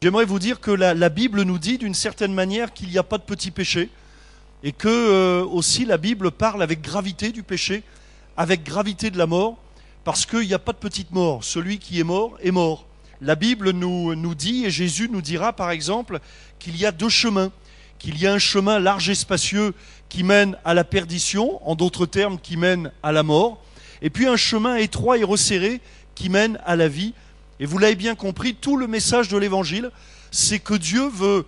J'aimerais vous dire que la Bible nous dit d'une certaine manière qu'il n'y a pas de petits péchés et que aussi la Bible parle avec gravité du péché, avec gravité de la mort, parce qu'il n'y a pas de petite mort. Celui qui est mort est mort. La Bible nous dit, et Jésus nous dira par exemple, qu'il y a deux chemins, qu'il y a un chemin large et spacieux qui mène à la perdition, en d'autres termes qui mène à la mort, et puis un chemin étroit et resserré qui mène à la vie. Et vous l'avez bien compris, tout le message de l'Évangile, c'est que Dieu veut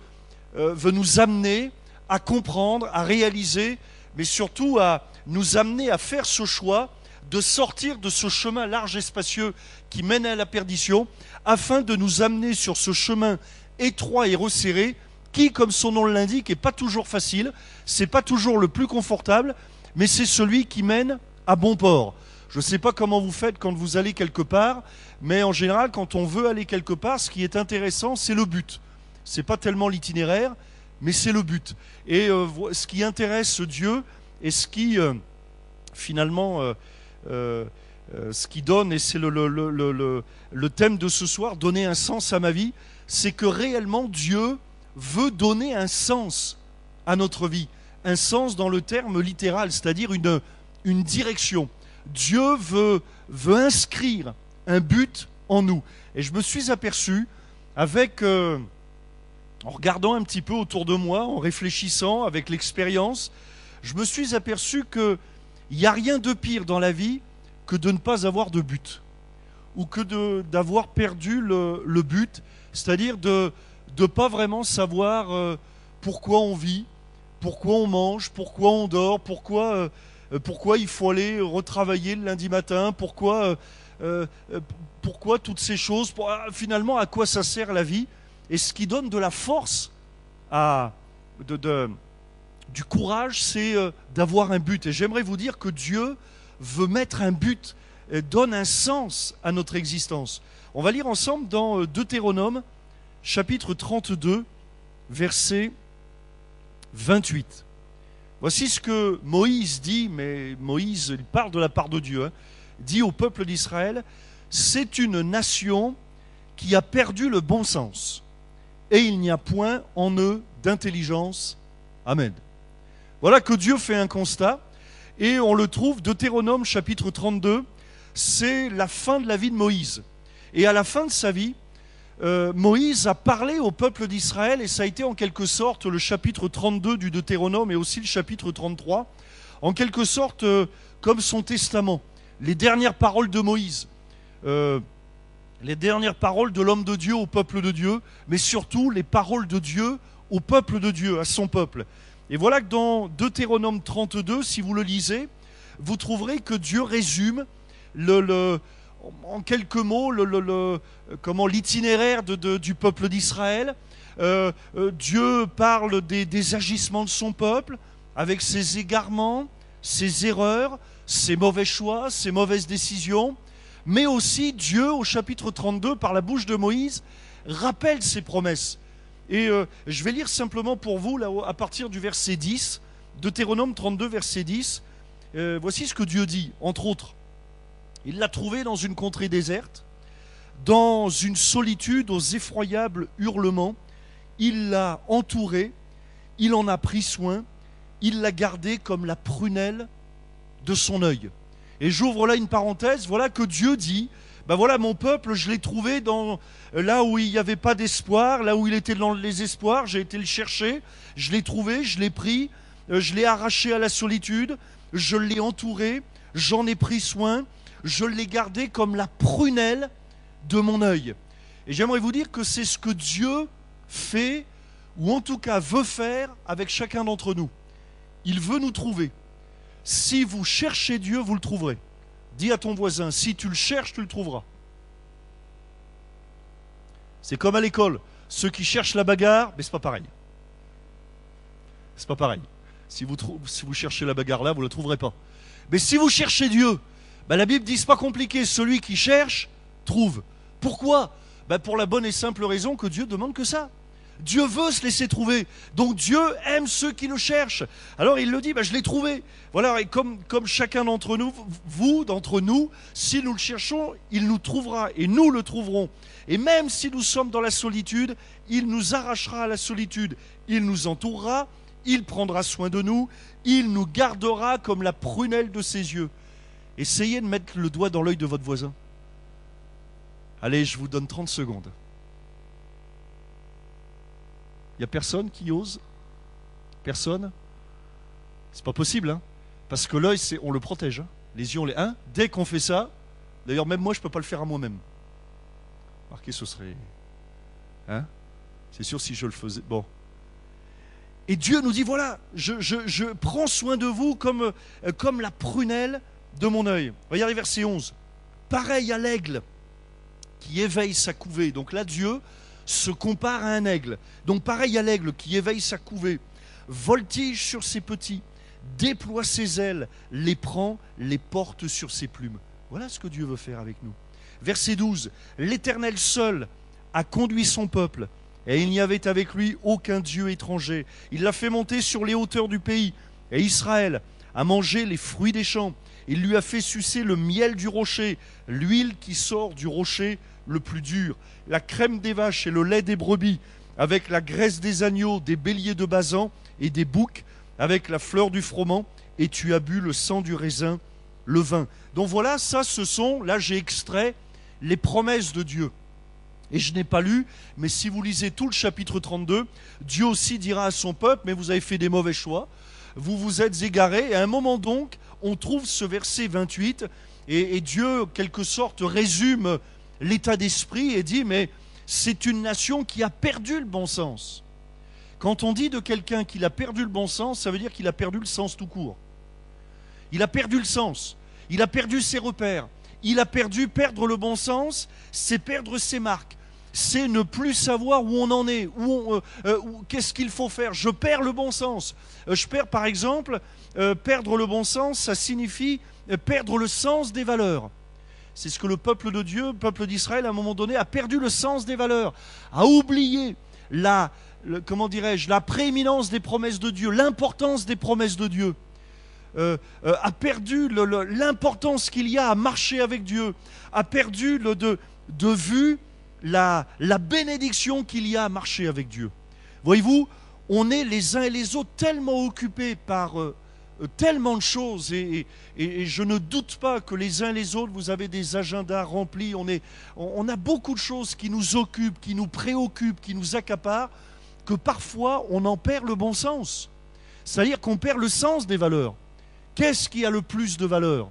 nous amener à comprendre, à réaliser, mais surtout à nous amener à faire ce choix de sortir de ce chemin large et spacieux qui mène à la perdition, afin de nous amener sur ce chemin étroit et resserré, qui, comme son nom l'indique, n'est pas toujours facile, c'est pas toujours le plus confortable, mais c'est celui qui mène à bon port. Je ne sais pas comment vous faites quand vous allez quelque part, mais en général, quand on veut aller quelque part, ce qui est intéressant, c'est le but. Ce n'est pas tellement l'itinéraire, mais c'est le but. Et ce qui intéresse Dieu, et ce qui, finalement, ce qui donne, et c'est le thème de ce soir, donner un sens à ma vie, c'est que réellement Dieu veut donner un sens à notre vie. Un sens dans le terme littéral, c'est-à-dire une direction. Dieu veut inscrire un but en nous. Et je me suis aperçu, en regardant un petit peu autour de moi, en réfléchissant avec l'expérience, je me suis aperçu qu'il n'y a rien de pire dans la vie que de ne pas avoir de but. Ou que d'avoir perdu le but, c'est-à-dire de ne pas vraiment savoir pourquoi on vit, pourquoi on mange, pourquoi on dort, pourquoi il faut aller retravailler le lundi matin, pourquoi toutes ces choses, finalement à quoi ça sert la vie. Et ce qui donne de la force, du courage, c'est d'avoir un but. Et j'aimerais vous dire que Dieu veut mettre un but, donne un sens à notre existence. On va lire ensemble dans Deutéronome, chapitre 32, verset 28. Voici ce que Moïse dit, mais Moïse, il parle de la part de Dieu, dit au peuple d'Israël: c'est une nation qui a perdu le bon sens, et il n'y a point en eux d'intelligence. Amen. Voilà que Dieu fait un constat, et on le trouve, Deutéronome chapitre 32, c'est la fin de la vie de Moïse. Et à la fin de sa vie, Moïse a parlé au peuple d'Israël, et ça a été en quelque sorte le chapitre 32 du Deutéronome et aussi le chapitre 33, en quelque sorte comme son testament, les dernières paroles de Moïse, les dernières paroles de l'homme de Dieu au peuple de Dieu, mais surtout les paroles de Dieu au peuple de Dieu, à son peuple. Et voilà que dans Deutéronome 32, si vous le lisez, vous trouverez que Dieu résume en quelques mots l'itinéraire du peuple d'Israël. Dieu parle des agissements de son peuple, avec ses égarements, ses erreurs, ses mauvais choix, ses mauvaises décisions. Mais aussi Dieu, au chapitre 32, par la bouche de Moïse, rappelle ses promesses. Et je vais lire simplement pour vous, là, à partir du verset 10, Deutéronome 32, verset 10. Voici ce que Dieu dit, entre autres. Il l'a trouvé dans une contrée déserte, dans une solitude aux effroyables hurlements. Il l'a entouré, il en a pris soin, il l'a gardé comme la prunelle de son œil. Et j'ouvre là une parenthèse, voilà que Dieu dit, ben voilà, mon peuple, je l'ai trouvé là où il n'y avait pas d'espoir, là où il était dans le désespoir, j'ai été le chercher, je l'ai trouvé, je l'ai pris, je l'ai arraché à la solitude, je l'ai entouré, j'en ai pris soin, je l'ai gardé comme la prunelle de mon œil. Et j'aimerais vous dire que c'est ce que Dieu fait, ou en tout cas veut faire avec chacun d'entre nous. Il veut nous trouver. Si vous cherchez Dieu, vous le trouverez. Dis à ton voisin, si tu le cherches, tu le trouveras. C'est comme à l'école. Ceux qui cherchent la bagarre, mais c'est pas pareil. C'est pas pareil. Si vous cherchez la bagarre là, vous ne la trouverez pas. Mais si vous cherchez Dieu, la Bible dit, c'est pas compliqué, celui qui cherche, trouve. Pourquoi ? Pour la bonne et simple raison que Dieu demande que ça. Dieu veut se laisser trouver. Donc Dieu aime ceux qui le cherchent. Alors il le dit, je l'ai trouvé. Voilà, et comme chacun d'entre nous, d'entre nous, si nous le cherchons, il nous trouvera et nous le trouverons. Et même si nous sommes dans la solitude, il nous arrachera à la solitude. Il nous entourera, il prendra soin de nous, il nous gardera comme la prunelle de ses yeux. Essayez de mettre le doigt dans l'œil de votre voisin. Allez, je vous donne 30 secondes. Il n'y a personne qui ose? Personne? C'est pas possible, hein? Parce que l'œil, on le protège. Hein? Les yeux, on les... Hein? Dès qu'on fait ça, d'ailleurs, même moi, je ne peux pas le faire à moi-même. Remarquez, ce serait... Hein? C'est sûr, si je le faisais... Bon. Et Dieu nous dit, voilà, je prends soin de vous comme la prunelle de mon œil. Regardez verset 11. Pareil à l'aigle qui éveille sa couvée. Donc là, Dieu se compare à un aigle. Donc pareil à l'aigle qui éveille sa couvée, voltige sur ses petits, déploie ses ailes, les prend, les porte sur ses plumes. Voilà ce que Dieu veut faire avec nous. Verset 12. L'Éternel seul a conduit son peuple, et il n'y avait avec lui aucun Dieu étranger. Il l'a fait monter sur les hauteurs du pays, et Israël a mangé les fruits des champs. Il lui a fait sucer le miel du rocher, l'huile qui sort du rocher le plus dur, la crème des vaches et le lait des brebis, avec la graisse des agneaux, des béliers de Basan et des boucs, avec la fleur du froment, et tu as bu le sang du raisin, le vin. Donc voilà, ça ce sont, là j'ai extrait les promesses de Dieu. Et je n'ai pas lu, mais si vous lisez tout le chapitre 32, Dieu aussi dira à son peuple, mais vous avez fait des mauvais choix, vous vous êtes égarés, et à un moment donc, on trouve ce verset 28, et Dieu, quelque sorte, résume l'état d'esprit et dit, mais c'est une nation qui a perdu le bon sens. Quand on dit de quelqu'un qu'il a perdu le bon sens, ça veut dire qu'il a perdu le sens tout court. Il a perdu le sens, il a perdu ses repères, perdre le bon sens, c'est perdre ses marques, c'est ne plus savoir où on en est, qu'est-ce qu'il faut faire. Je perds le bon sens. Je perds par exemple, perdre le bon sens, ça signifie perdre le sens des valeurs. C'est ce que le peuple de Dieu, le peuple d'Israël, à un moment donné, a perdu le sens des valeurs, a oublié la prééminence des promesses de Dieu, l'importance des promesses de Dieu, a perdu l'importance qu'il y a à marcher avec Dieu, a perdu de vue la bénédiction qu'il y a à marcher avec Dieu. Voyez-vous, on est les uns et les autres tellement occupés par tellement de choses, et je ne doute pas que les uns et les autres, vous avez des agendas remplis, on a beaucoup de choses qui nous occupent, qui nous préoccupent, qui nous accaparent, que parfois on en perd le bon sens. C'est-à-dire qu'on perd le sens des valeurs. Qu'est-ce qui a le plus de valeur?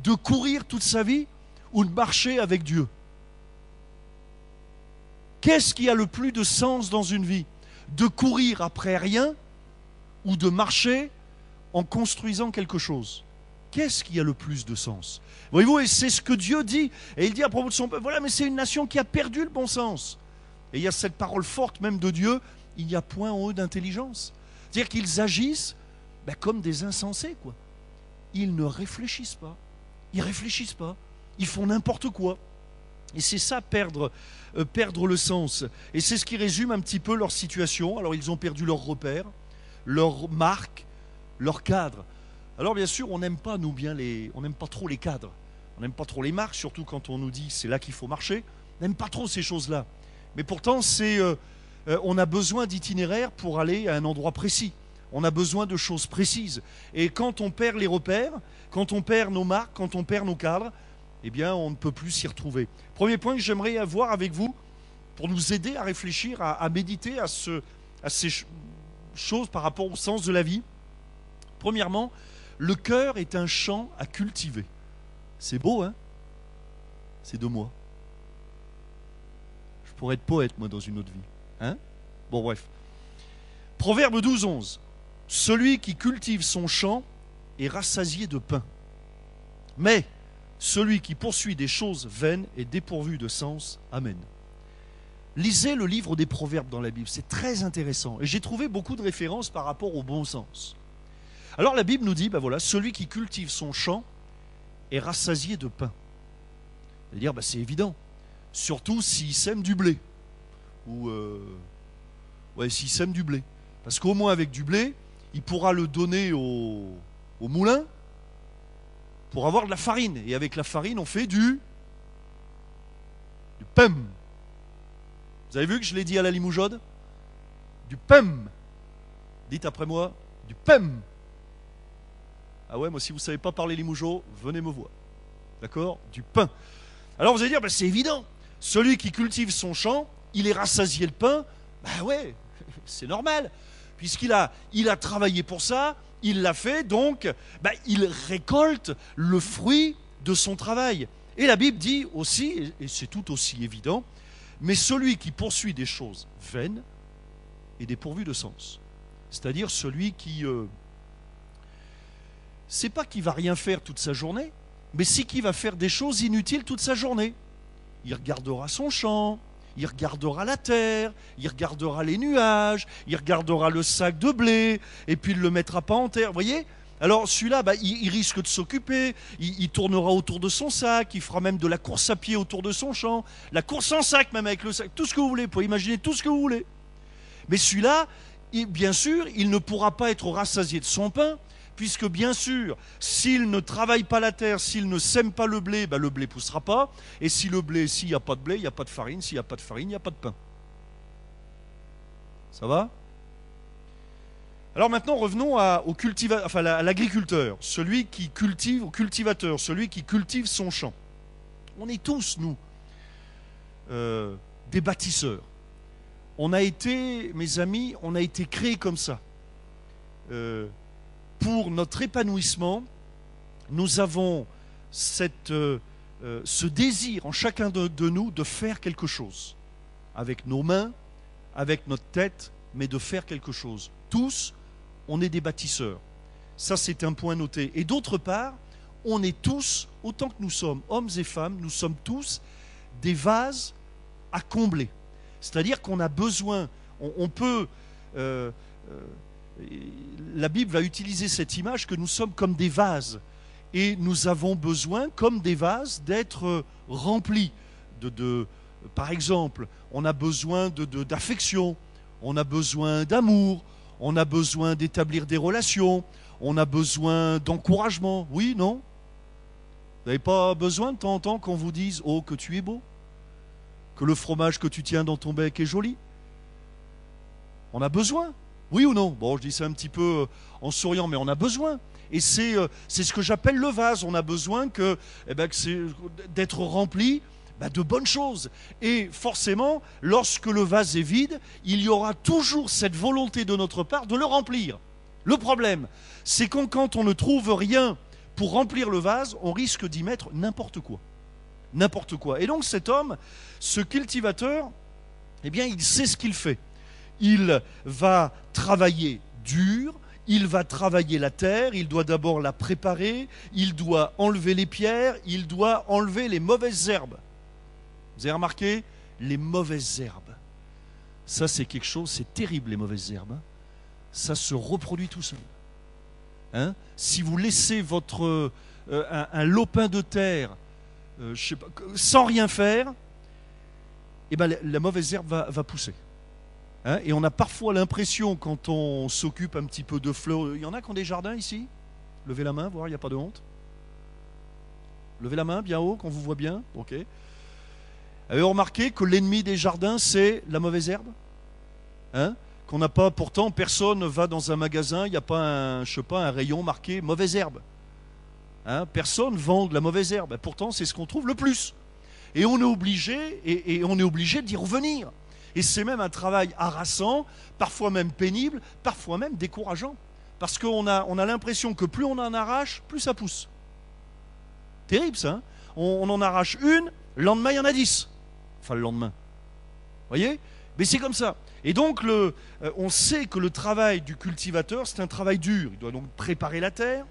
De courir toute sa vie ou de marcher avec Dieu? Qu'est-ce qui a le plus de sens dans une vie? De courir après rien ou de marcher en construisant quelque chose? Qu'est-ce qui a le plus de sens? Voyez-vous, et c'est ce que Dieu dit. Et il dit à propos de son peuple, voilà, mais c'est une nation qui a perdu le bon sens. Et il y a cette parole forte même de Dieu, il n'y a point en eux d'intelligence. C'est-à-dire qu'ils agissent comme des insensés, quoi. Ils ne réfléchissent pas. Ils réfléchissent pas. Ils font n'importe quoi. Et c'est ça, perdre le sens. Et c'est ce qui résume un petit peu leur situation. Alors ils ont perdu leurs repères, leurs marques, leurs cadres. Alors bien sûr, on n'aime pas on n'aime pas trop les cadres. On n'aime pas trop les marques, surtout quand on nous dit c'est là qu'il faut marcher. On n'aime pas trop ces choses-là. Mais pourtant, on a besoin d'itinéraires pour aller à un endroit précis. On a besoin de choses précises. Et quand on perd les repères, quand on perd nos marques, quand on perd nos cadres, eh bien, on ne peut plus s'y retrouver. Premier point que j'aimerais avoir avec vous, pour nous aider à réfléchir, à méditer à ces choses par rapport au sens de la vie. Premièrement, le cœur est un champ à cultiver. C'est beau, hein? C'est de moi. Je pourrais être poète, moi, dans une autre vie. Hein? Bon, bref. Proverbe 12, 11. Celui qui cultive son champ est rassasié de pain. Mais celui qui poursuit des choses vaines est dépourvu de sens. Amen. Lisez le livre des Proverbes dans la Bible, c'est très intéressant. Et j'ai trouvé beaucoup de références par rapport au bon sens. Alors la Bible nous dit, voilà, celui qui cultive son champ est rassasié de pain. C'est-à-dire, c'est évident. Surtout s'il sème du blé. Ou Ouais, s'il sème du blé. Parce qu'au moins avec du blé, il pourra le donner au moulin pour avoir de la farine. Et avec la farine, on fait du pain. Vous avez vu que je l'ai dit à la Limougeaude? Du pain. Dites après moi, du pain. Ah ouais, moi si vous ne savez pas parler limougeot, venez me voir. D'accord? Du pain. Alors vous allez dire, bah, c'est évident. Celui qui cultive son champ, il est rassasié de pain. Bah ouais, c'est normal. Puisqu'il a travaillé pour ça, il l'a fait, donc bah, il récolte le fruit de son travail. Et la Bible dit aussi, et c'est tout aussi évident, mais celui qui poursuit des choses vaines est dépourvu de sens. C'est-à-dire celui qui... c'est pas qu'il va rien faire toute sa journée, mais c'est qu'il va faire des choses inutiles toute sa journée. Il regardera son champ, il regardera la terre, il regardera les nuages, il regardera le sac de blé, et puis il ne le mettra pas en terre. Vous voyez? Alors celui-là, bah, il risque de s'occuper, il tournera autour de son sac, il fera même de la course à pied autour de son champ, la course en sac même avec le sac, tout ce que vous voulez, vous pouvez imaginer tout ce que vous voulez. Mais celui-là, bien sûr, il ne pourra pas être rassasié de son pain, puisque bien sûr, s'il ne travaille pas la terre, s'il ne sème pas le blé, ben le blé ne poussera pas. Et si le blé, s'il n'y a pas de blé, il n'y a pas de farine. S'il n'y a pas de farine, il n'y a pas de pain. Ça va? Alors maintenant, revenons à l'agriculteur, celui qui cultive, au cultivateur, celui qui cultive son champ. On est tous, nous, des bâtisseurs. On a été, mes amis, on a été créés comme ça. Pour notre épanouissement, nous avons ce désir en chacun de nous de faire quelque chose. Avec nos mains, avec notre tête, mais de faire quelque chose. Tous, on est des bâtisseurs. Ça, c'est un point noté. Et d'autre part, on est tous, autant que nous sommes, hommes et femmes, nous sommes tous des vases à combler. C'est-à-dire qu'on a besoin, on peut... la Bible va utiliser cette image que nous sommes comme des vases. Et nous avons besoin, comme des vases, d'être remplis. Par exemple, on a besoin d'affection, on a besoin d'amour, on a besoin d'établir des relations, on a besoin d'encouragement. Oui, non? Vous n'avez pas besoin de temps en temps qu'on vous dise « Oh, que tu es beau », que le fromage que tu tiens dans ton bec est joli? On a besoin. Oui ou non? Bon, je dis ça un petit peu en souriant, mais on a besoin. Et c'est ce que j'appelle le vase. On a besoin d'être rempli de bonnes choses. Et forcément, lorsque le vase est vide, il y aura toujours cette volonté de notre part de le remplir. Le problème, c'est quand on ne trouve rien pour remplir le vase, on risque d'y mettre n'importe quoi. N'importe quoi. Et donc cet homme, ce cultivateur, eh bien, il sait ce qu'il fait. Il va travailler dur, il va travailler la terre, il doit d'abord la préparer, il doit enlever les pierres, il doit enlever les mauvaises herbes. Vous avez remarqué? Les mauvaises herbes. Ça, c'est quelque chose, c'est terrible, les mauvaises herbes. Hein. Ça se reproduit tout seul. Hein? Si vous laissez un lopin de terre je sais pas, sans rien faire, eh ben, la mauvaise herbe va pousser. Hein? Et on a parfois l'impression, quand on s'occupe un petit peu de fleurs, il y en a qui ont des jardins ici? Levez la main, voir, il n'y a pas de honte. Levez la main bien haut, qu'on vous voit bien. Ok. Avez-vous remarqué que l'ennemi des jardins, c'est la mauvaise herbe? Hein? Qu'on n'a pas, pourtant, personne ne va dans un magasin, il n'y a pas un rayon marqué mauvaise herbe. Hein? Personne vend de la mauvaise herbe. Pourtant, c'est ce qu'on trouve le plus. Et on est obligé, d'y revenir. Et c'est même un travail harassant, parfois même pénible, parfois même décourageant. Parce qu'on a l'impression que plus on en arrache, plus ça pousse. Terrible ça. Hein? On en arrache une, le lendemain il y en a 10. Enfin le lendemain. Vous voyez? Mais c'est comme ça. Et donc on sait que le travail du cultivateur, c'est un travail dur. Il doit donc préparer la terre,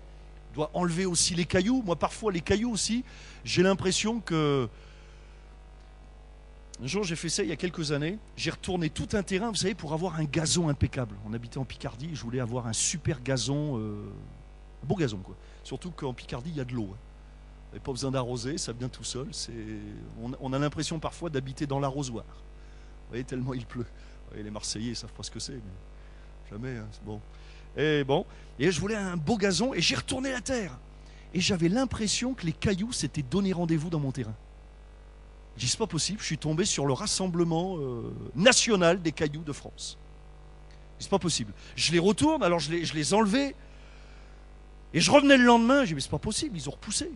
il doit enlever aussi les cailloux. Moi parfois les cailloux aussi, j'ai l'impression que... Un jour, j'ai fait ça il y a quelques années. J'ai retourné tout un terrain, vous savez, pour avoir un gazon impeccable. On habitait en Picardie, je voulais avoir un super gazon, un beau gazon, quoi. Surtout qu'en Picardie, il y a de l'eau. Hein. Vous n'avez pas besoin d'arroser, ça vient tout seul. On a l'impression parfois d'habiter dans l'arrosoir. Vous voyez, tellement il pleut. Et les Marseillais, ils savent pas ce que c'est, mais jamais, hein, c'est bon. Et je voulais un beau gazon, et j'ai retourné la terre. Et j'avais l'impression que les cailloux s'étaient donné rendez-vous dans mon terrain. J'ai dit, c'est pas possible, je suis tombé sur le rassemblement national des cailloux de France. C'est pas possible. Je les retourne, alors je les enlevais, et je revenais le lendemain, j'ai dit, mais c'est pas possible, ils ont repoussé.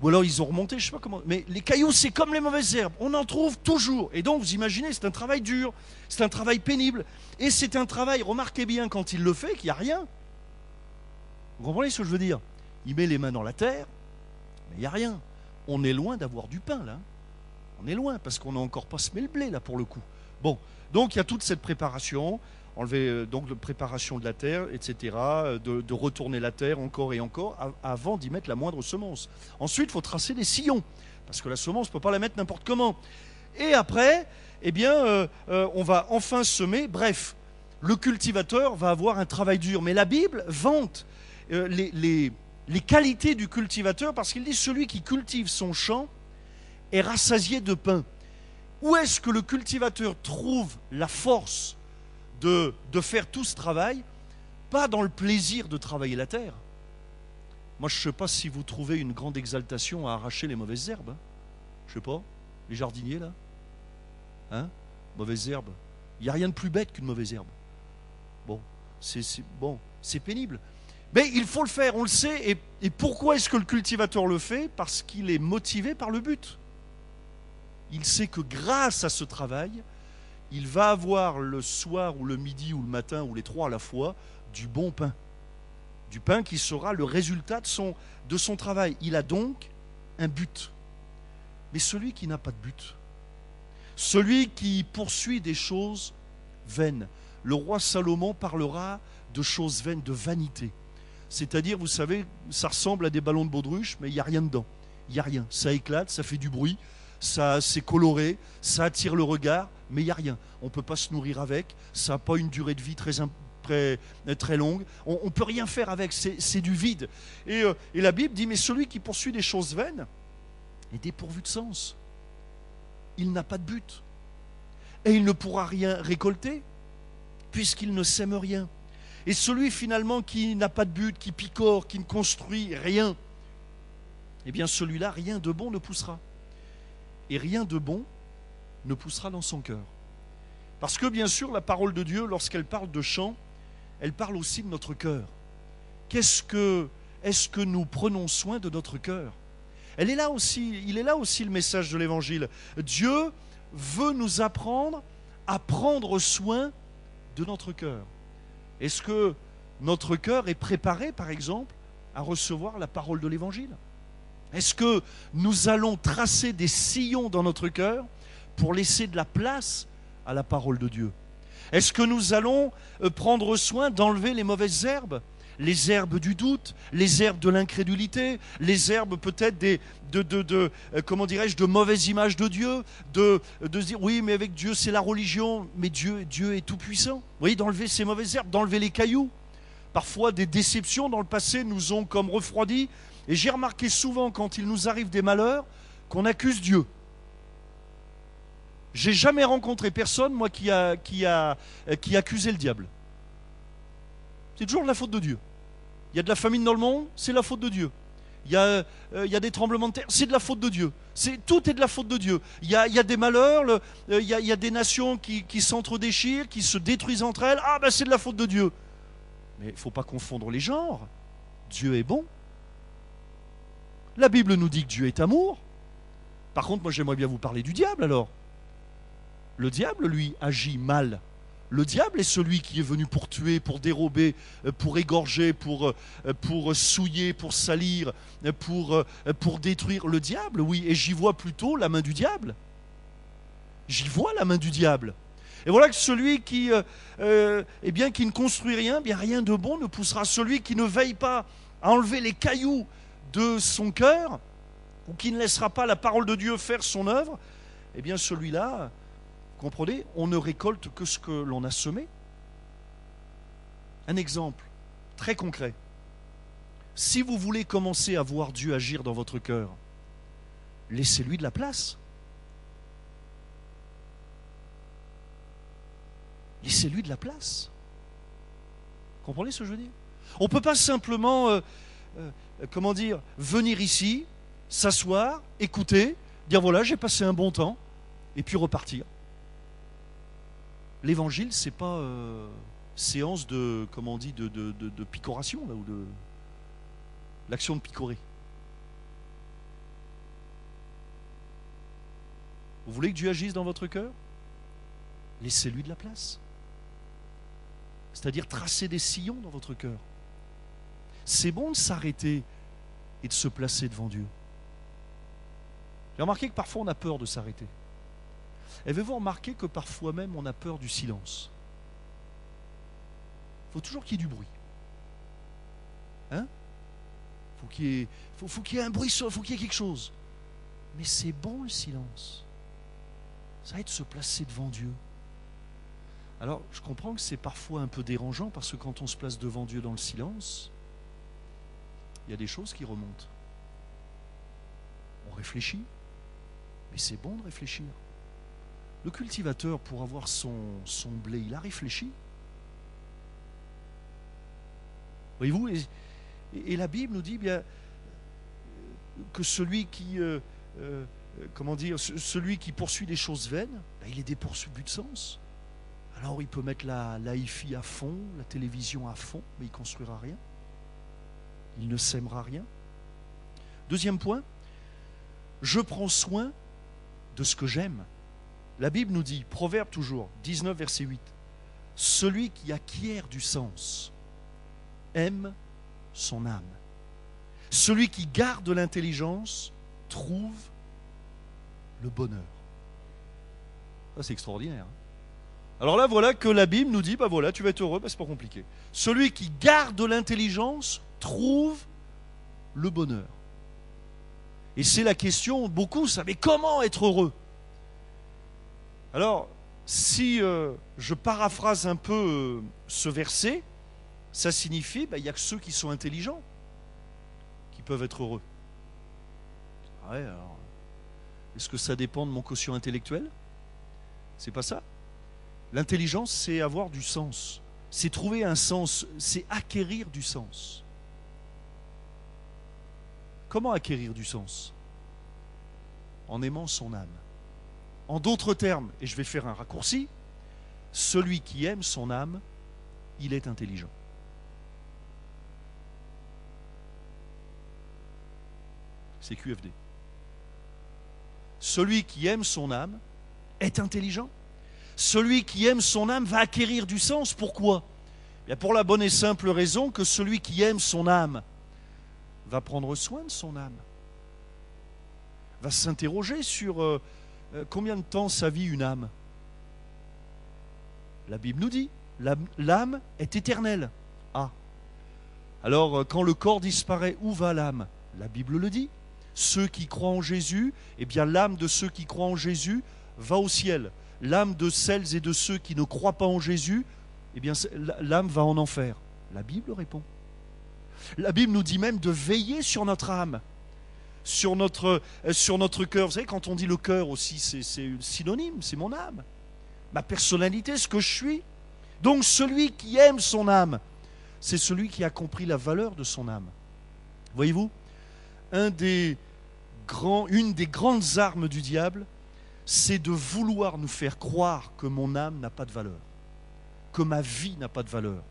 Ou alors ils ont remonté, je sais pas comment. Mais les cailloux, c'est comme les mauvaises herbes, on en trouve toujours. Et donc, vous imaginez, c'est un travail dur, c'est un travail pénible. Et c'est un travail, remarquez bien, quand il le fait, qu'il n'y a rien. Vous comprenez ce que je veux dire? Il met les mains dans la terre, mais il n'y a rien. On est loin d'avoir du pain, là. On est loin, parce qu'on n'a encore pas semé le blé, là, pour le coup. Bon, donc il y a toute cette préparation, enlever donc de préparation de la terre, etc., de retourner la terre encore et encore, avant d'y mettre la moindre semence. Ensuite, il faut tracer des sillons, parce que la semence, on ne peut pas la mettre n'importe comment. Et après, eh bien, on va enfin semer. Bref, le cultivateur va avoir un travail dur. Mais la Bible vante les qualités du cultivateur, parce qu'il dit, celui qui cultive son champ est rassasié de pain. Où est-ce que le cultivateur trouve la force de faire tout ce travail? Pas dans le plaisir de travailler la terre. Moi, je ne sais pas si vous trouvez une grande exaltation à arracher les mauvaises herbes. Hein. Je ne sais pas, les jardiniers là. Hein? Mauvaises herbes. Il n'y a rien de plus bête qu'une mauvaise herbe. Bon, c'est pénible. Mais il faut le faire, on le sait. Et pourquoi est-ce que le cultivateur le fait? Parce qu'il est motivé par le but. Il sait que grâce à ce travail, il va avoir le soir ou le midi ou le matin ou les trois à la fois du bon pain. Du pain qui sera le résultat de son travail. Il a donc un but. Mais celui qui n'a pas de but, celui qui poursuit des choses vaines, le roi Salomon parlera de choses vaines, de vanité. C'est-à-dire, vous savez, ça ressemble à des ballons de baudruche, mais il n'y a rien dedans. Il n'y a rien. Ça éclate, ça fait du bruit. C'est coloré, ça attire le regard, mais il n'y a rien. On ne peut pas se nourrir avec, ça n'a pas une durée de vie très longue. On ne peut rien faire avec, c'est du vide. Et la Bible dit, mais celui qui poursuit des choses vaines est dépourvu de sens. Il n'a pas de but. Et il ne pourra rien récolter, puisqu'il ne sème rien. Et celui finalement qui n'a pas de but, qui picore, qui ne construit rien, eh bien celui-là, rien de bon ne poussera. Et rien de bon ne poussera dans son cœur. Parce que bien sûr, la parole de Dieu, lorsqu'elle parle de chant, elle parle aussi de notre cœur. Est-ce que nous prenons soin de notre cœur? Il est là aussi le message de l'Évangile. Dieu veut nous apprendre à prendre soin de notre cœur. Est-ce que notre cœur est préparé, par exemple, à recevoir la parole de l'Évangile? Est-ce que nous allons tracer des sillons dans notre cœur pour laisser de la place à la parole de Dieu? Est-ce que nous allons prendre soin d'enlever les mauvaises herbes? Les herbes du doute, les herbes de l'incrédulité, les herbes peut-être de mauvaises images de Dieu, de se dire oui mais avec Dieu c'est la religion, mais Dieu est tout puissant. Vous voyez, d'enlever ces mauvaises herbes, d'enlever les cailloux. Parfois des déceptions dans le passé nous ont comme refroidis. Et j'ai remarqué souvent quand il nous arrive des malheurs qu'on accuse Dieu. J'ai jamais rencontré personne, moi, qui accusait le diable. C'est toujours de la faute de Dieu. Il y a de la famine dans le monde, c'est la faute de Dieu. Il y a des tremblements de terre, c'est de la faute de Dieu. Tout est de la faute de Dieu. Il y a des malheurs, il y a des nations qui s'entre-déchirent, qui se détruisent entre elles. Ah ben c'est de la faute de Dieu. Mais il ne faut pas confondre les genres. Dieu est bon. La Bible nous dit que Dieu est amour. Par contre, moi j'aimerais bien vous parler du diable alors. Le diable, lui, agit mal. Le diable est celui qui est venu pour tuer, pour dérober, pour égorger, pour souiller, pour salir, pour détruire. Le diable, oui, et j'y vois plutôt la main du diable. J'y vois la main du diable. Et voilà que celui qui ne construit rien, bien rien de bon ne poussera. Celui qui ne veille pas à enlever les cailloux de son cœur, ou qui ne laissera pas la parole de Dieu faire son œuvre, eh bien celui-là, vous comprenez, on ne récolte que ce que l'on a semé. Un exemple très concret. Si vous voulez commencer à voir Dieu agir dans votre cœur, laissez-lui de la place. Laissez-lui de la place. Comprenez ce que je veux dire? On ne peut pas simplement, venir ici, s'asseoir, écouter, dire voilà, j'ai passé un bon temps, et puis repartir. L'évangile, c'est pas séance de, de picoration, là, ou de l'action de picorer. Vous voulez que Dieu agisse dans votre cœur? Laissez-lui de la place. C'est-à-dire tracer des sillons dans votre cœur. C'est bon de s'arrêter et de se placer devant Dieu. J'ai remarqué que parfois on a peur de s'arrêter. Avez-vous remarqué que parfois même on a peur du silence? Il faut toujours qu'il y ait du bruit. Hein? Faut qu'il y ait un bruit, faut qu'il y ait quelque chose. Mais c'est bon le silence. Ça aide de se placer devant Dieu. Alors, je comprends que c'est parfois un peu dérangeant parce que quand on se place devant Dieu dans le silence, il y a des choses qui remontent. On réfléchit, mais c'est bon de réfléchir. Le cultivateur, pour avoir son blé, il a réfléchi. Voyez-vous, et la Bible nous dit bien que celui qui, celui qui poursuit des choses vaines, ben, il est dépourvu de sens. Alors il peut mettre la hi-fi à fond, la télévision à fond, mais il ne construira rien. Il ne sèmera rien. Deuxième point, je prends soin de ce que j'aime. La Bible nous dit, Proverbe toujours, 19 verset 8, celui qui acquiert du sens aime son âme. Celui qui garde l'intelligence trouve le bonheur. Ça, c'est extraordinaire. Alors là, voilà que la Bible nous dit, bah voilà, tu vas être heureux, bah c'est pas compliqué. Celui qui garde l'intelligence trouve le bonheur. Et c'est la question, beaucoup savent, mais comment être heureux? Alors, si je paraphrase un peu ce verset, ça signifie, bah, il n'y a que ceux qui sont intelligents qui peuvent être heureux. Ouais, alors, est-ce que ça dépend de mon quotient intellectuel? C'est pas ça. L'intelligence, c'est avoir du sens. C'est trouver un sens, c'est acquérir du sens. Comment acquérir du sens? En aimant son âme. En d'autres termes, et je vais faire un raccourci, celui qui aime son âme, il est intelligent. C'est QFD. Celui qui aime son âme est intelligent. Celui qui aime son âme va acquérir du sens. Pourquoi? Bien, pour la bonne et simple raison que celui qui aime son âme va prendre soin de son âme. Va s'interroger sur combien de temps ça vit une âme. La Bible nous dit, l'âme est éternelle. Ah. Alors, quand le corps disparaît, où va l'âme? La Bible le dit. Ceux qui croient en Jésus, eh bien l'âme de ceux qui croient en Jésus va au ciel. L'âme de celles et de ceux qui ne croient pas en Jésus, eh bien l'âme va en enfer. La Bible répond. La Bible nous dit même de veiller sur notre âme, sur notre cœur. Vous savez, quand on dit le cœur aussi, c'est synonyme, c'est mon âme, ma personnalité, ce que je suis. Donc celui qui aime son âme, c'est celui qui a compris la valeur de son âme. Voyez-vous, une des grandes armes du diable, c'est de vouloir nous faire croire que mon âme n'a pas de valeur, que ma vie n'a pas de valeur,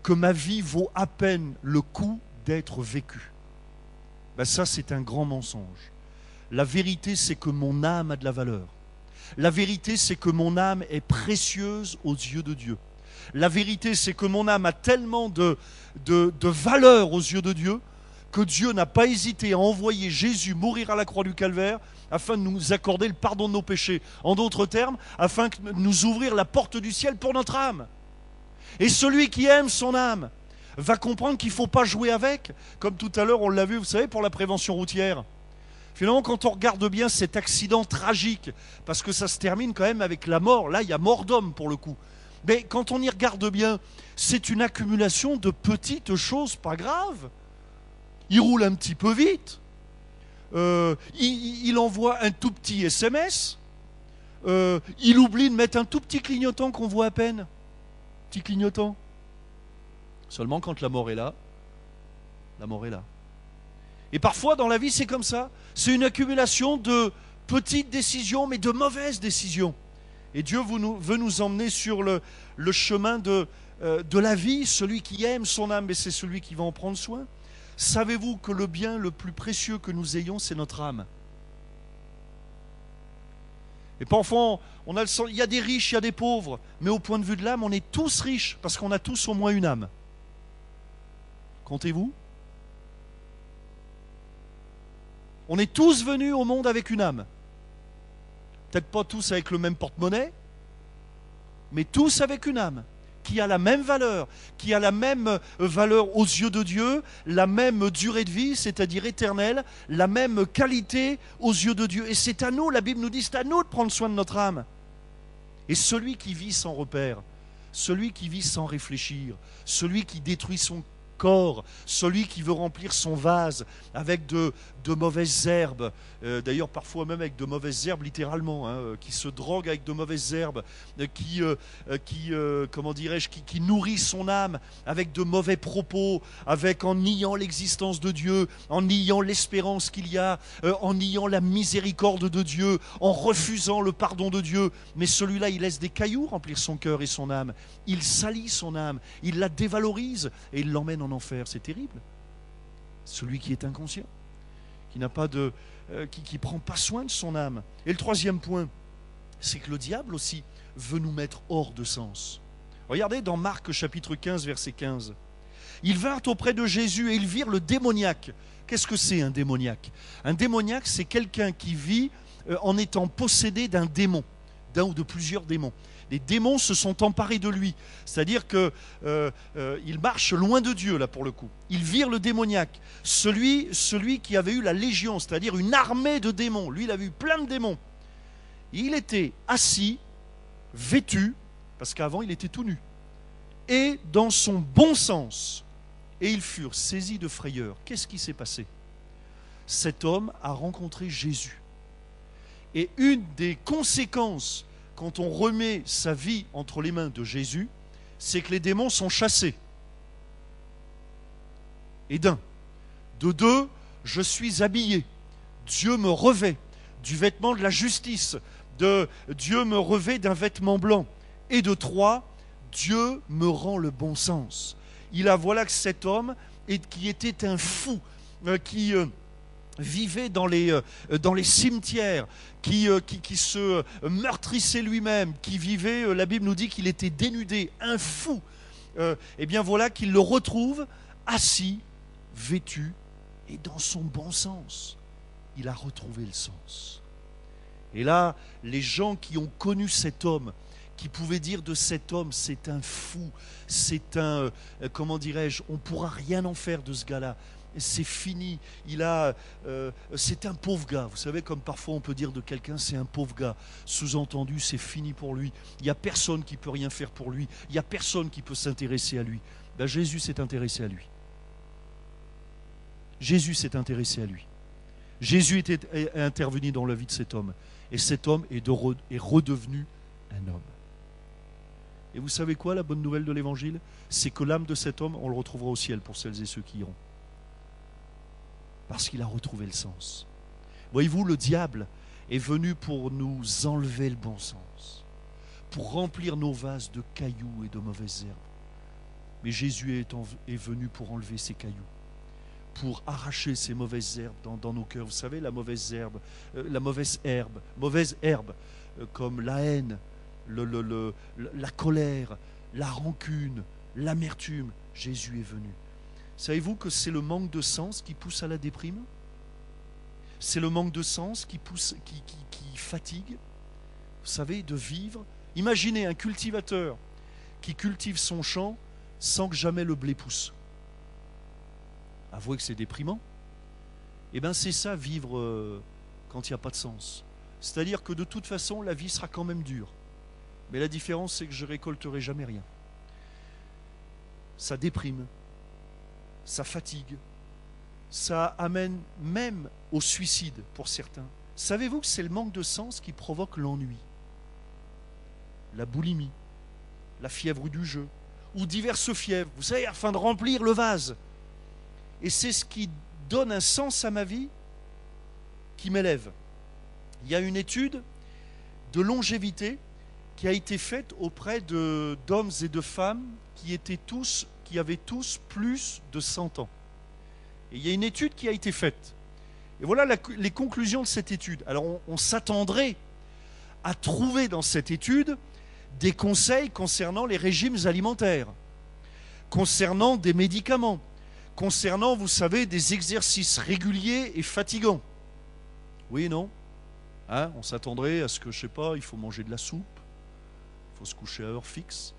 que ma vie vaut à peine le coup d'être vécue. Ben ça, c'est un grand mensonge. La vérité, c'est que mon âme a de la valeur. La vérité, c'est que mon âme est précieuse aux yeux de Dieu. La vérité, c'est que mon âme a tellement de valeur aux yeux de Dieu que Dieu n'a pas hésité à envoyer Jésus mourir à la croix du Calvaire afin de nous accorder le pardon de nos péchés. En d'autres termes, afin de nous ouvrir la porte du ciel pour notre âme. Et celui qui aime son âme va comprendre qu'il ne faut pas jouer avec, comme tout à l'heure on l'a vu, vous savez, pour la prévention routière. Finalement, quand on regarde bien cet accident tragique, parce que ça se termine quand même avec la mort, là il y a mort d'homme pour le coup. Mais quand on y regarde bien, c'est une accumulation de petites choses pas graves. Il roule un petit peu vite, il envoie un tout petit SMS, il oublie de mettre un tout petit clignotant qu'on voit à peine. petit clignotant. Seulement quand la mort est là, la mort est là. Et parfois dans la vie c'est comme ça. C'est une accumulation de petites décisions, mais de mauvaises décisions. Et Dieu veut nous emmener sur le chemin de la vie. Celui qui aime son âme, mais c'est celui qui va en prendre soin. Savez-vous que le bien le plus précieux que nous ayons, c'est notre âme? Et parfois, il y a des riches, il y a des pauvres, mais au point de vue de l'âme, on est tous riches, parce qu'on a tous au moins une âme. Comptez-vous? On est tous venus au monde avec une âme. Peut-être pas tous avec le même porte-monnaie, mais tous avec une âme qui a la même valeur, qui a la même valeur aux yeux de Dieu, la même durée de vie, c'est-à-dire éternelle, la même qualité aux yeux de Dieu. Et c'est à nous, la Bible nous dit, c'est à nous de prendre soin de notre âme. Et celui qui vit sans repère, celui qui vit sans réfléchir, celui qui détruit son corps, celui qui veut remplir son vase avec de mauvaises herbes, d'ailleurs parfois même avec de mauvaises herbes littéralement, qui se drogue avec de mauvaises herbes, comment dirais-je, qui nourrit son âme avec de mauvais propos, en niant l'existence de Dieu, en niant l'espérance qu'il y a, en niant la miséricorde de Dieu, en refusant le pardon de Dieu. Mais celui-là, il laisse des cailloux remplir son cœur et son âme. Il salit son âme, il la dévalorise et il l'emmène en enfer. C'est terrible. Celui qui est inconscient, qui n'a pas qui prend pas soin de son âme. Et le troisième point, c'est que le diable aussi veut nous mettre hors de sens. Regardez dans Marc chapitre 15, verset 15. Ils vinrent auprès de Jésus et ils virent le démoniaque. Qu'est-ce que c'est un démoniaque? Un démoniaque, c'est quelqu'un qui vit en étant possédé d'un démon, d'un ou de plusieurs démons. Les démons se sont emparés de lui, c'est-à-dire qu'il marche loin de Dieu, là pour le coup. Ils virent le démoniaque, celui qui avait eu la légion, c'est-à-dire une armée de démons. Lui, il avait eu plein de démons. Il était assis, vêtu, parce qu'avant il était tout nu, et dans son bon sens. Et ils furent saisis de frayeur. Qu'est-ce qui s'est passé? Cet homme a rencontré Jésus. Et une des conséquences quand on remet sa vie entre les mains de Jésus, c'est que les démons sont chassés. Et d'un. De deux, je suis habillé. Dieu me revêt du vêtement de la justice. Dieu me revêt d'un vêtement blanc. Et de trois, Dieu me rend le bon sens. Voilà que cet homme, qui était un fou, qui vivait dans les cimetières, qui se meurtrissait lui-même, qui vivait, la Bible nous dit qu'il était dénudé, un fou, et bien voilà qu'il le retrouve assis, vêtu, et dans son bon sens. Il a retrouvé le sens. Et là, les gens qui ont connu cet homme, qui pouvaient dire de cet homme, c'est un fou, c'est un, comment dirais-je, on ne pourra rien en faire de ce gars-là. C'est fini, c'est un pauvre gars. Vous savez, comme parfois on peut dire de quelqu'un, c'est un pauvre gars. Sous-entendu, c'est fini pour lui. Il n'y a personne qui peut rien faire pour lui. Il n'y a personne qui peut s'intéresser à lui. Ben, Jésus s'est intéressé à lui. Jésus s'est intéressé à lui. Jésus est intervenu dans la vie de cet homme. Et cet homme est redevenu un homme. Et vous savez quoi, la bonne nouvelle de l'Évangile? C'est que l'âme de cet homme, on le retrouvera au ciel pour celles et ceux qui iront. Parce qu'il a retrouvé le sens. Voyez-vous, le diable est venu pour nous enlever le bon sens, pour remplir nos vases de cailloux et de mauvaises herbes. Mais Jésus est venu pour enlever ces cailloux, pour arracher ces mauvaises herbes dans nos cœurs. Vous savez, la mauvaise herbe, comme la haine, la colère, la rancune, l'amertume. Jésus est venu. Savez-vous que c'est le manque de sens qui pousse à la déprime? C'est le manque de sens qui fatigue. Vous savez, de vivre. Imaginez un cultivateur qui cultive son champ sans que jamais le blé pousse. Avouez que c'est déprimant. Eh bien, c'est ça, vivre quand il n'y a pas de sens. C'est-à-dire que de toute façon, la vie sera quand même dure. Mais la différence, c'est que je récolterai jamais rien. Ça déprime. Ça fatigue, ça amène même au suicide pour certains. Savez-vous que c'est le manque de sens qui provoque l'ennui, la boulimie, la fièvre du jeu, ou diverses fièvres, vous savez, afin de remplir le vase. Et c'est ce qui donne un sens à ma vie, qui m'élève. Il y a une étude de longévité qui a été faite auprès d'hommes et de femmes qui avaient tous plus de 100 ans. Et il y a une étude qui a été faite. Et voilà les conclusions de cette étude. Alors on s'attendrait à trouver dans cette étude des conseils concernant les régimes alimentaires, concernant des médicaments, concernant, vous savez, des exercices réguliers et fatigants. Oui, non? Hein, on s'attendrait à ce que, je sais pas, il faut manger de la soupe, il faut se coucher à heure fixe,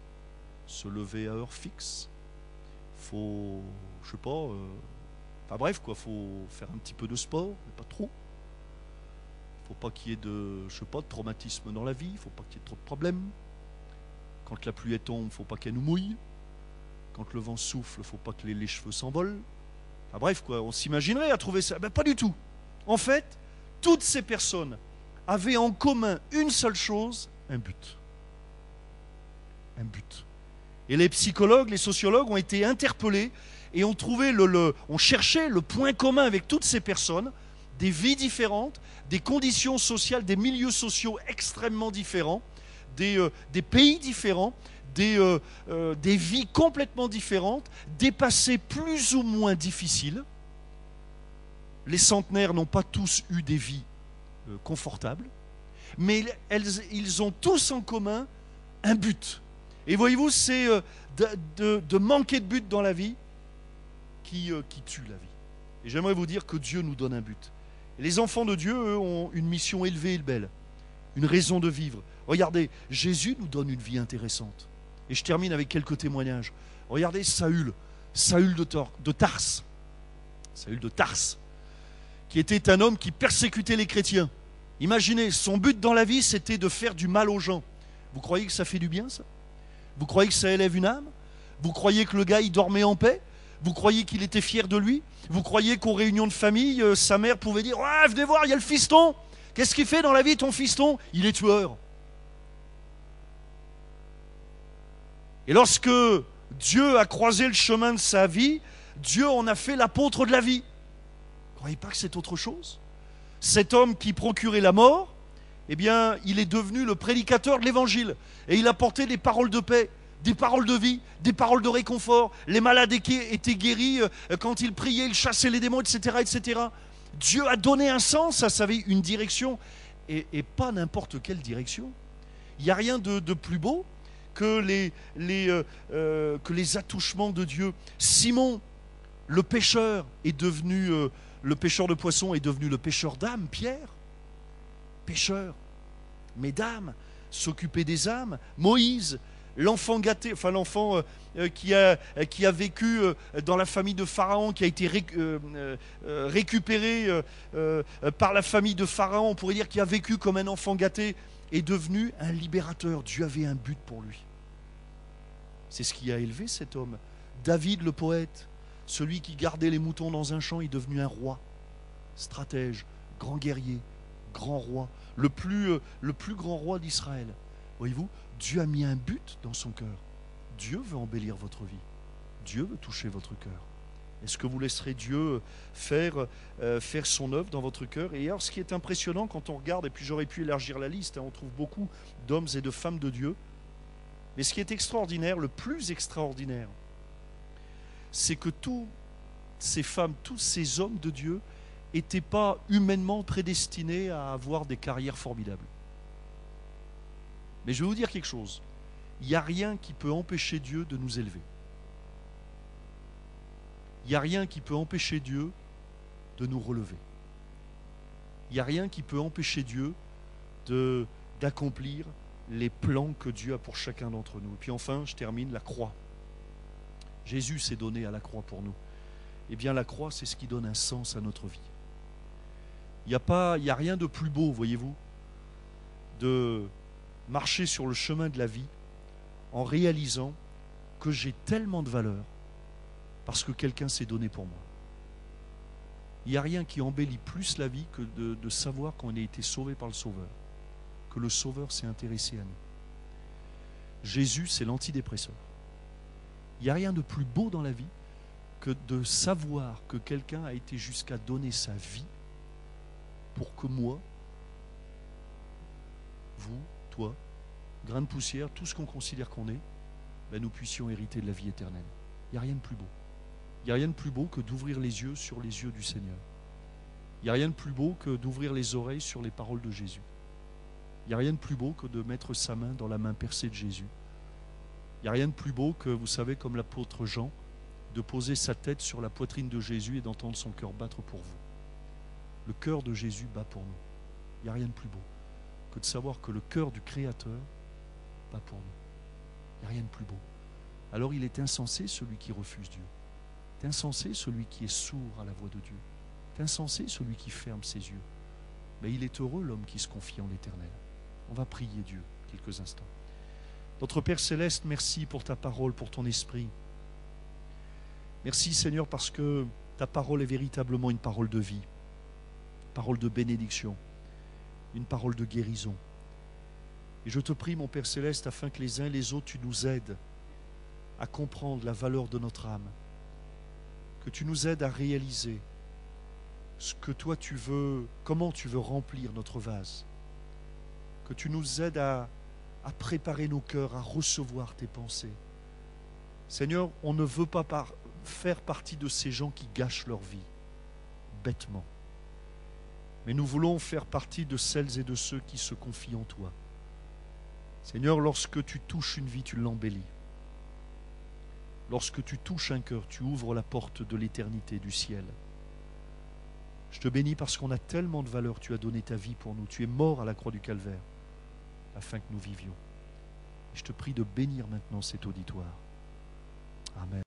se lever à heure fixe, il faut, je sais pas, enfin bref, quoi, faut faire un petit peu de sport, mais pas trop. Il faut pas qu'il y ait de traumatisme dans la vie, il faut pas qu'il y ait trop de problèmes. Quand la pluie tombe, il faut pas qu'elle nous mouille. Quand le vent souffle, il ne faut pas que les cheveux s'envolent. Enfin bref, quoi, on s'imaginerait à trouver ça. Ben, pas du tout. En fait, toutes ces personnes avaient en commun une seule chose, un but. Un but. Et les psychologues, les sociologues ont été interpellés et ont trouvé ont cherché le point commun avec toutes ces personnes, des vies différentes, des conditions sociales, des milieux sociaux extrêmement différents, des pays différents, des vies complètement différentes, des passés plus ou moins difficiles. Les centenaires n'ont pas tous eu des vies confortables, mais ils ont tous en commun un but. Et voyez-vous, c'est de manquer de but dans la vie qui tue la vie. Et j'aimerais vous dire que Dieu nous donne un but. Et les enfants de Dieu, eux, ont une mission élevée et belle, une raison de vivre. Regardez, Jésus nous donne une vie intéressante. Et je termine avec quelques témoignages. Regardez Saül de Tarse. Saül de Tarse, qui était un homme qui persécutait les chrétiens. Imaginez, son but dans la vie, c'était de faire du mal aux gens. Vous croyez que ça fait du bien, ça? Vous croyez que ça élève une âme? Vous croyez que le gars, il dormait en paix? Vous croyez qu'il était fier de lui? Vous croyez qu'aux réunions de famille, sa mère pouvait dire « Ah, venez voir, il y a le fiston! Qu'est-ce qu'il fait dans la vie, ton fiston? Il est tueur. » Et lorsque Dieu a croisé le chemin de sa vie, Dieu en a fait l'apôtre de la vie. Vous ne croyez pas que c'est autre chose? Cet homme qui procurait la mort, eh bien, il est devenu le prédicateur de l'évangile. Et il apportait des paroles de paix, des paroles de vie, des paroles de réconfort. Les malades étaient guéris quand il priait, il chassait les démons, etc., etc. Dieu a donné un sens à sa vie, une direction, et pas n'importe quelle direction. Il n'y a rien de plus beau que les attouchements de Dieu. Simon, le pêcheur, est devenu le pêcheur de poissons, est devenu le pêcheur d'âmes. Pierre, pêcheur, mais d'âmes, s'occuper des âmes. Moïse, l'enfant gâté, enfin l'enfant qui a vécu dans la famille de Pharaon, qui a été récupéré par la famille de Pharaon, on pourrait dire qu'il a vécu comme un enfant gâté, est devenu un libérateur. Dieu avait un but pour lui. C'est ce qui a élevé cet homme. David le poète, celui qui gardait les moutons dans un champ, est devenu un roi, stratège, grand guerrier, grand roi, le plus grand roi d'Israël. Voyez-vous, Dieu a mis un but dans son cœur. Dieu veut embellir votre vie. Dieu veut toucher votre cœur. Est-ce que vous laisserez Dieu faire son œuvre dans votre cœur? Et alors, ce qui est impressionnant quand on regarde, et puis j'aurais pu élargir la liste, on trouve beaucoup d'hommes et de femmes de Dieu, mais ce qui est extraordinaire, le plus extraordinaire, c'est que toutes ces femmes, tous ces hommes de Dieu n'étaient pas humainement prédestinés à avoir des carrières formidables. Mais je vais vous dire quelque chose. Il n'y a rien qui peut empêcher Dieu de nous élever. Il n'y a rien qui peut empêcher Dieu de nous relever. Il n'y a rien qui peut empêcher Dieu d'accomplir les plans que Dieu a pour chacun d'entre nous. Et puis enfin, je termine, la croix. Jésus s'est donné à la croix pour nous. Eh bien, la croix, c'est ce qui donne un sens à notre vie. Il n'y a rien de plus beau, voyez-vous, de marcher sur le chemin de la vie en réalisant que j'ai tellement de valeur parce que quelqu'un s'est donné pour moi. Il n'y a rien qui embellit plus la vie que de savoir qu'on a été sauvé par le Sauveur, que le Sauveur s'est intéressé à nous. Jésus, c'est l'antidépresseur. Il n'y a rien de plus beau dans la vie que de savoir que quelqu'un a été jusqu'à donner sa vie pour que moi, vous, toi, grain de poussière, tout ce qu'on considère qu'on est, ben nous puissions hériter de la vie éternelle. Il n'y a rien de plus beau. Il n'y a rien de plus beau que d'ouvrir les yeux sur les yeux du Seigneur. Il n'y a rien de plus beau que d'ouvrir les oreilles sur les paroles de Jésus. Il n'y a rien de plus beau que de mettre sa main dans la main percée de Jésus. Il n'y a rien de plus beau que, vous savez, comme l'apôtre Jean, de poser sa tête sur la poitrine de Jésus et d'entendre son cœur battre pour vous. Le cœur de Jésus bat pour nous. Il n'y a rien de plus beau que de savoir que le cœur du Créateur bat pour nous. Il n'y a rien de plus beau. Alors il est insensé celui qui refuse Dieu. Il est insensé celui qui est sourd à la voix de Dieu. Il est insensé celui qui ferme ses yeux. Mais il est heureux l'homme qui se confie en l'Éternel. On va prier Dieu quelques instants. Notre Père Céleste, merci pour ta parole, pour ton esprit. Merci Seigneur parce que ta parole est véritablement une parole de vie, une parole de bénédiction, une parole de guérison. Et je te prie mon Père Céleste afin que les uns et les autres tu nous aides à comprendre la valeur de notre âme, que tu nous aides à réaliser ce que toi tu veux, comment tu veux remplir notre vase, que tu nous aides à préparer nos cœurs, à recevoir tes pensées. Seigneur, on ne veut pas faire partie de ces gens qui gâchent leur vie, bêtement. Mais nous voulons faire partie de celles et de ceux qui se confient en toi. Seigneur, lorsque tu touches une vie, tu l'embellis. Lorsque tu touches un cœur, tu ouvres la porte de l'éternité, du ciel. Je te bénis parce qu'on a tellement de valeur, tu as donné ta vie pour nous. Tu es mort à la croix du Calvaire afin que nous vivions. Et je te prie de bénir maintenant cet auditoire. Amen.